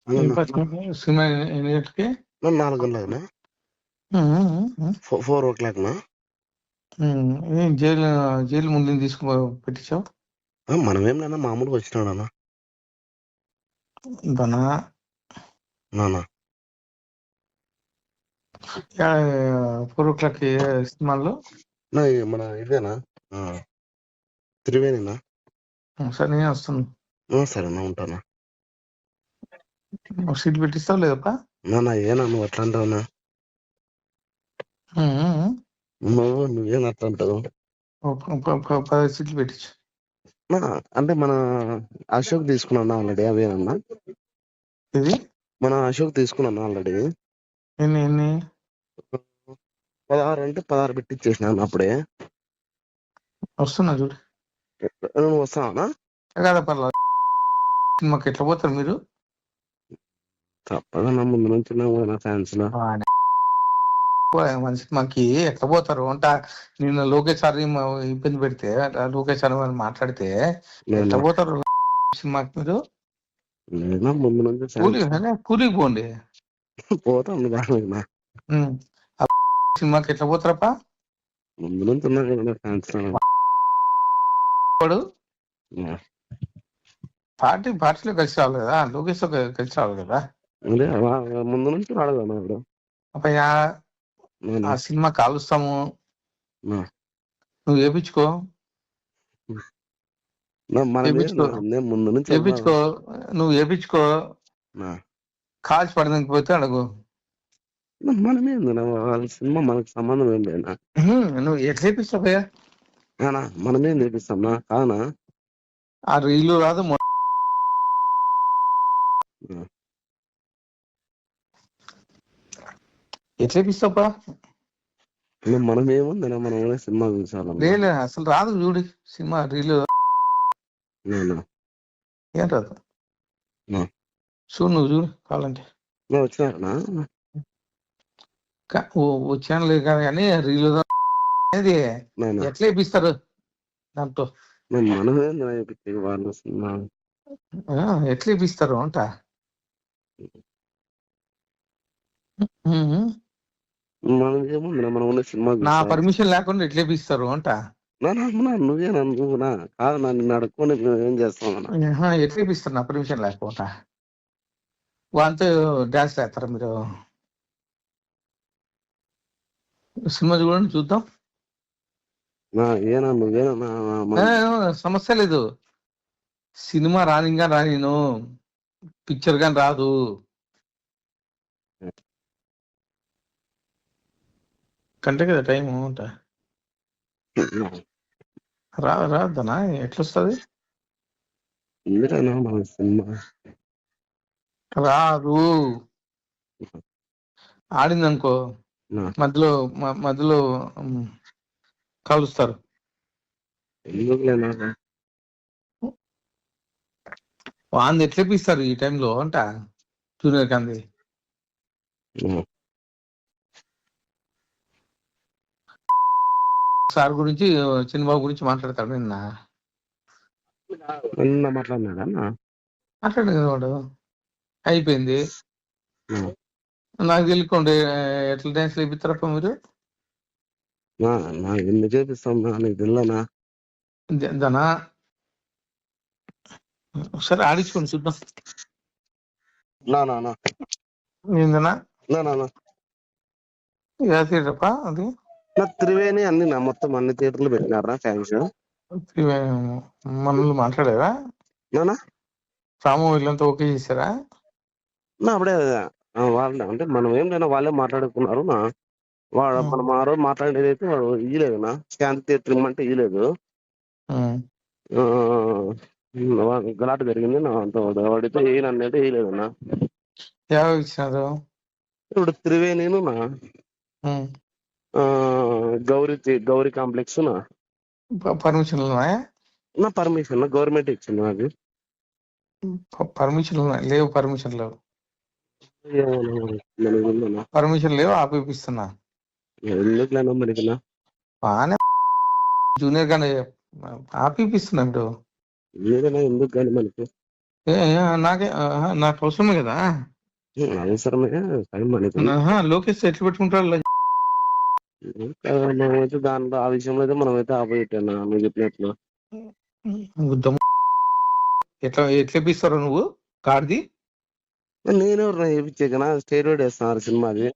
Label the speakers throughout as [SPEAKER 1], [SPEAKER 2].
[SPEAKER 1] Cinema ఎన్ని గంటలకి?
[SPEAKER 2] 4 గంటలకునా, 4 o'clock నా.
[SPEAKER 1] జైలు ముందు తీసుకు పెట్టించావు
[SPEAKER 2] మనమేం నాన్న మామూలుగా వచ్చినాడన్నా
[SPEAKER 1] బనా
[SPEAKER 2] నాన్న.
[SPEAKER 1] 4 o'clock సినిమాల్లో.
[SPEAKER 2] మన ఇదేనా త్రివేణినా?
[SPEAKER 1] సరే నేను వస్తాను.
[SPEAKER 2] సరేనా, ఉంటానా
[SPEAKER 1] సీట్ పెట్టిస్తావు లేదప్పా?
[SPEAKER 2] నాన్న ఏనా నువ్వు అట్లా అంటావునా? నువ్వేం అట్లా అంటావు?
[SPEAKER 1] 10 సీట్లు పెట్టించు.
[SPEAKER 2] అంటే మన అశోక్ తీసుకున్నా ఆల్రెడీ, అవేనన్నా?
[SPEAKER 1] ఇది
[SPEAKER 2] మన అశోక్ తీసుకున్నా ఆల్రెడీ.
[SPEAKER 1] ఎన్ని
[SPEAKER 2] 16 అంటే 16 పెట్టిచ్చేసిన అప్పుడే.
[SPEAKER 1] వస్తున్నా చూడు.
[SPEAKER 2] నువ్వు వస్తావా?
[SPEAKER 1] కదా పర్లేదు. సినిమాకి ఎట్లా పోతారు మీరు?
[SPEAKER 2] తప్పదన్నా, ముందు నుంచి నా ఫ్యాన్స్ లో
[SPEAKER 1] మన సినిమాకి ఎట్లా పోతారు అంట. నిన్న లోకేష్ సార్ ఇబ్బంది పెడితే, లోకేష్ సార్ మాట్లాడితే ఎట్లా పోతారు సినిమాకి మీరు?
[SPEAKER 2] ముందు నుంచి
[SPEAKER 1] కూలికి పోండి.
[SPEAKER 2] పోతాం
[SPEAKER 1] సినిమాకి ఎట్లా పోతారప్పా?
[SPEAKER 2] ముందు నుంచి ఉన్నారు కదా ఫ్యాన్స్.
[SPEAKER 1] పార్టీలో కలిసి రావాలి కదా, లోకేష్ తో కలిసి రావాలి కదా.
[SPEAKER 2] అదే ముందు నుంచి రాలేదన్నా ఇప్పుడు.
[SPEAKER 1] అప్పయ్యా ఆ సినిమా కాలుస్తాము, నువ్వు వేపించుకో.
[SPEAKER 2] ముందు నుంచి
[SPEAKER 1] నువ్వు వేపించుకో. కాల్చి పడడానికి పోతే అడుగు.
[SPEAKER 2] మనమేంది వాళ్ళ సినిమా మనకు సంబంధం ఏం లేదా?
[SPEAKER 1] నువ్వు ఎట్లా వేపిస్తావయ్యా?
[SPEAKER 2] మనమేం చేపిస్తాంనా కానా?
[SPEAKER 1] ఆ రీలు రాదు. ఎట్లా వేపిస్తావా?
[SPEAKER 2] మనం ఏముంది, మనం సినిమా చూసాం.
[SPEAKER 1] లేదు అసలు రాదు. చూడు సినిమా రీలు ఏం రాదు. చూడు, నువ్వు చూడు కావాలంటే.
[SPEAKER 2] వచ్చినా
[SPEAKER 1] వచ్చాను లేదు కానీ రీలు అనేది ఎట్లా వేపిస్తారు దాంతో?
[SPEAKER 2] వాళ్ళు సినిమా
[SPEAKER 1] ఎట్లా వేపిస్తారు అంట. నా పర్మిషన్ లేకుండా ఎట్లా వేపిస్తారు అంట.
[SPEAKER 2] నువ్వేనా కాదు, నన్ను అడుక్కొని ఏం చేస్తాం?
[SPEAKER 1] ఎట్లా వేపిస్తారు నా పర్మిషన్ లేకుండా? వాళ్ళతో డాన్స్ వేస్తారా మీరు? సినిమా చూడండి, చూద్దాం. సమస్య లేదు. సినిమా రానిను పిక్చర్ గాని రాదు. కంటే కదా టైం అంట. రాదనా? ఎట్లొస్తుంది? రాదు. ఆడిందనుకో మధ్యలో కాలుస్తారు. వాంది ఎట్లా ఇప్పిస్తారు ఈ టైంలో అంట. జూనియర్ గాంధీ సార్ గురించి, చిన్నబాబు గురించి మాట్లాడతాడు. మాట్లాడలేదు వాడు. అయిపోయింది. నాకు తెలియకుండా ఎట్లా డాన్స్ వేపిస్తారప్ప మీరు?
[SPEAKER 2] ఎందుకు చేపిస్తాం?
[SPEAKER 1] దనా సరే ఆడించుకోండి చూద్దాం. ఏందనా థియేటరప్ప అది?
[SPEAKER 2] త్రివేణి అన్ని మొత్తం అన్ని థియేటర్లు పెట్టినారా ఫ్యాన్స్?
[SPEAKER 1] మనల్ని మాట్లాడారా? రాము వీళ్ళంతా ఓకే చేశారా?
[SPEAKER 2] అప్పుడే వాళ్ళ అంటే మనం ఏం లేదా, వాళ్ళే మాట్లాడుకున్నారు. మనం ఆ రోజు మాట్లాడేది అయితే వాడు ఇయ్యలేదు స్కాన్ థియేటర్ ఇమ్మంటే ఇయ్యలేదు. గలాట జరిగింది వాడితే నన్నైతే వేయలేదన్నా.
[SPEAKER 1] ఇచ్చినారు
[SPEAKER 2] ఇప్పుడు త్రివేణిను Gauri complex
[SPEAKER 1] permission
[SPEAKER 2] permission government ఇచ్చింది నాకు.
[SPEAKER 1] పర్మిషన్ లేవు. పర్మిషన్ లేవు. ఆపిస్తున్నా
[SPEAKER 2] ఎందుకు మనకి
[SPEAKER 1] బాగానే జూనియర్ గానే ఆపిస్తున్నా.
[SPEAKER 2] ఎందుకు కానీ మనకి
[SPEAKER 1] నాకే నాకు అవసరమే కదా.
[SPEAKER 2] అవసరమే కానీ మనకి
[SPEAKER 1] లోకేష్ ఎట్లా పెట్టుకుంటాడు
[SPEAKER 2] మనమైతే దాంట్లో ఆ విషయంలో అయితే మనమైతే ఆపోజిట్ అన్నా నువ్వు చెప్పినట్లు.
[SPEAKER 1] ఉద్దం. ఎట్లా ఎట్లా ఇప్పిస్తారో నువ్వు కార్ది?
[SPEAKER 2] నేను ఎవరు చేయించాకనా స్టేరోయిడ్ వేస్తున్నారు సినిమాది.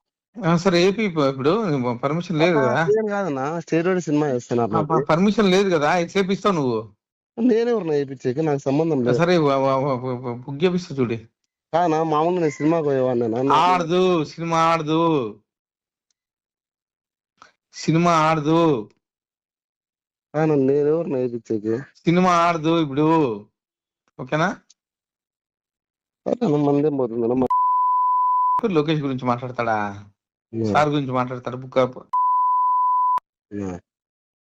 [SPEAKER 1] సరే ఏపీ ఇప్పుడు పర్మిషన్ లేదు కదా.
[SPEAKER 2] నేను కాదన్నా స్టేరోయిడ్ సినిమా వేస్తున్నారు నాకు.
[SPEAKER 1] పర్మిషన్ లేదు కదా, ఎట్లా ఇప్పిస్తావు నువ్వు?
[SPEAKER 2] నేనెవరు వేయించాక నాకు సంబంధం లేదు.
[SPEAKER 1] సరే బుక్ చేపిస్తా చూడి.
[SPEAKER 2] కాదన్నా మామూలుగా నేను సినిమాకి పోయేవాడిని.
[SPEAKER 1] ఆడదు సినిమా ఆడదు, సినిమా ఆడదు,
[SPEAKER 2] నేనెవరు వేయించాక
[SPEAKER 1] సినిమా ఆడదు ఇప్పుడు. ఓకేనా?
[SPEAKER 2] మందేం పోతుంది.
[SPEAKER 1] లోకేష్ గురించి మాట్లాడతాడా, సార్ గురించి మాట్లాడతాడు. బుక్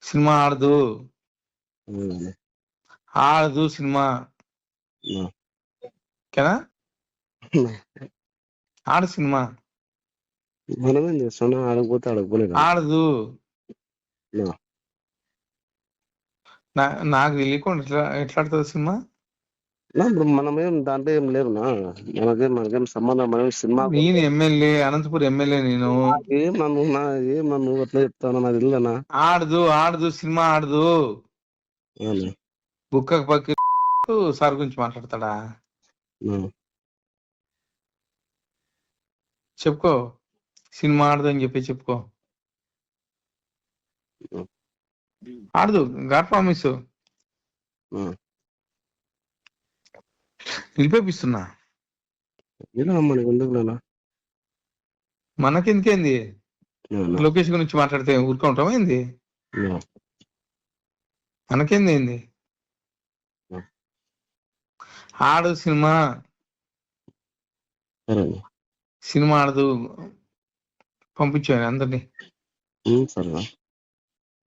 [SPEAKER 1] సినిమా ఆడదు, ఆడదు సినిమా. ఓకేనా? ఆడు సినిమా
[SPEAKER 2] మనమేం చేస్తున్నా ఆడకపోతే ఆడకపోలేదు.
[SPEAKER 1] ఆడదు. నాకు తెలియకుండా ఎట్లా ఆడుతుంది సినిమా?
[SPEAKER 2] ఇప్పుడు మనమేం దాంట్లో ఏం లేవునా, మనకేం సంబంధం. మనం సినిమా
[SPEAKER 1] నేను ఎమ్మెల్యే, అనంతపురం ఎమ్మెల్యే. నేను
[SPEAKER 2] ఏం నన్ను అట్లా చెప్తాను నాకు తెలియదనా.
[SPEAKER 1] ఆడదు ఆడదు సినిమా ఆడదు. బుక్క పక్క సార్ గురించి మాట్లాడతాడా? చెప్పుకో, సినిమా ఆడదు అని చెప్పి చెప్పుకో. ఆడదు, గాడ్ ప్రామిస్ నిలిపేపిస్తున్నా. మనకెందుకేంది? లోకేష్ గురించి మాట్లాడితే ఊరుకుంటాం ఏంది? మనకేంది ఏంది? ఆడు సినిమా, సినిమా ఆడదు. పంపించాను అందరినీ.